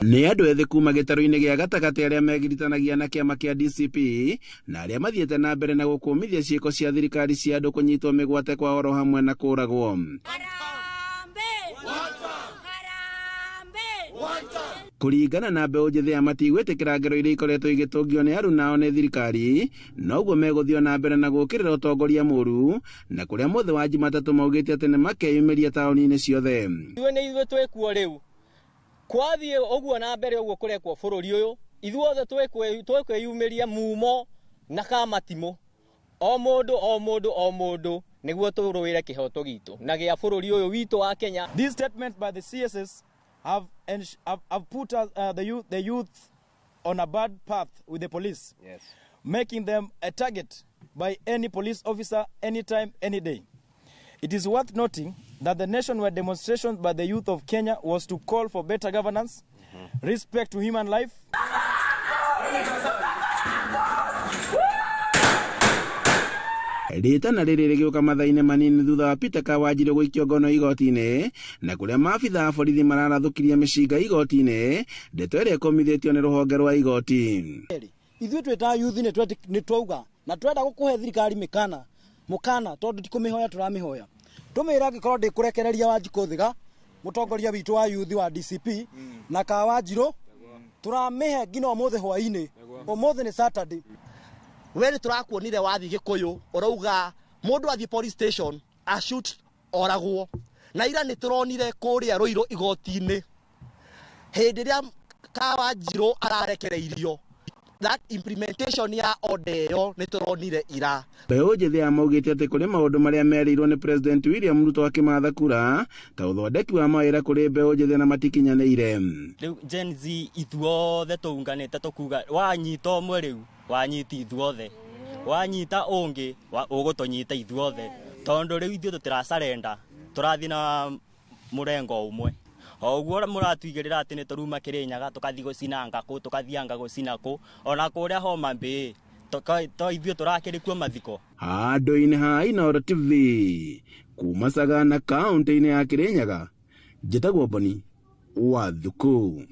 Nĩ andũ ethĩ kuma gĩtarũ-inĩ gĩa gatagatĩ arĩa megiritanagia na kĩama kĩa DCP na arĩa mathiĩte na mbere na gũkũmithia ciĩko cia thirikari cia andũ kũnyitwo mĩgwate kwa oro hamwe na kũragwo. Kũringana na mbeũ njĩthĩ ya matigwĩtĩkĩra ngero iria ikoretwo igĩtũngio nĩ aruna ao nĩ thirikari, noguo megũthiĩ na mbere na gũũkĩrĩra ũtongoria mũũru, na kũrĩa mũthĩ wa Jumatatũ maugĩte atĩ nĩ makeyumĩria taũni-inĩ ciothe. Nĩ ithuĩ twĩkuo rĩu kwathiĩ ũguo na mbere ũguo kũrekwo bũrũri ũyũ, ithuothe twĩkwĩyumĩria mumo na kamatimũ, o mũndũ nĩguo tũrũĩre kĩhoto gitũ na gĩa bũrũri ũyũ witũ wa Kenya. These statements by the CSS have put the youth on a bad path with the police, yes, making them a target by any police officer anytime, any day. It is worth noting that the nationwide demonstration by the youth of Kenya was to call for better governance, respect to human life. Ritana rĩrĩ rĩgĩũka mathaa-inĩ manini thutha wa Peter Kawanjirũ gũikio ngono igoti-inĩ, na kũrĩa maabitha a borithi mararathũkirie mĩcinga igoti-inĩ, ndeto ĩrĩa ĩkomithĩtio nĩ rũhonge rwa igoti. Ithuĩ twĩta youth nĩ twauga na twenda gũkũhe thirikari mũkana tondũ ti kũmĩhoya tũramĩhoya. Tũmĩra angĩkorwo ndĩkũrekereria Wanjikũ Thĩga, mũtongoria witũ wa youth wa DCP, na Kawanjirũ tũramĩhe nginya ũmũthĩ hwaĩ-inĩ. Ũmũthĩ nĩ Saturday. Wene tũrakuonire wathi Gĩkũyũ ũrauga mũndũ athiĩ police station a shoot oragwo, na ira nĩ tũronire kũrĩa Rũirũ igoti-inĩ hĩndĩ ĩrĩa Kawanjirũ ararekereirio. That implementation ya order ĩyo nĩ tũronire ira. Mbeũ njĩthĩ ya maugĩte atĩ kũrĩ maũndũ marĩa merĩirwo nĩ President William Ruto akĩmatha kura, ta ũthondeki wa mawĩra kũrĩ mbeũ njĩthĩ na matikinyanĩire. Rĩu Gen Z ithuothe tũunganĩte tũkuga wanyita ũmwe rĩu wanyita ithuothe, wanyita ũngĩ ũgũtũnyita ithuothe, tondũ rĩu ithuĩ tũtiracarenda, tũrathiĩ na mũrengo ũmwe. O ũguo mũratũigĩrĩra atĩ nĩ tũruma Kĩrĩnyaga tũgathiĩ gũcina Ngakũ, tũgathianga gũcina kũ, ona kũrĩa Homa Bay to ithuĩ tũrakĩrĩkuo mathiko. Handũ-inĩ ha Inooro TV kuma Sagana kaũntĩ-inĩ ya Kĩrĩnyaga, njĩtagwo Boni Wathũkũ.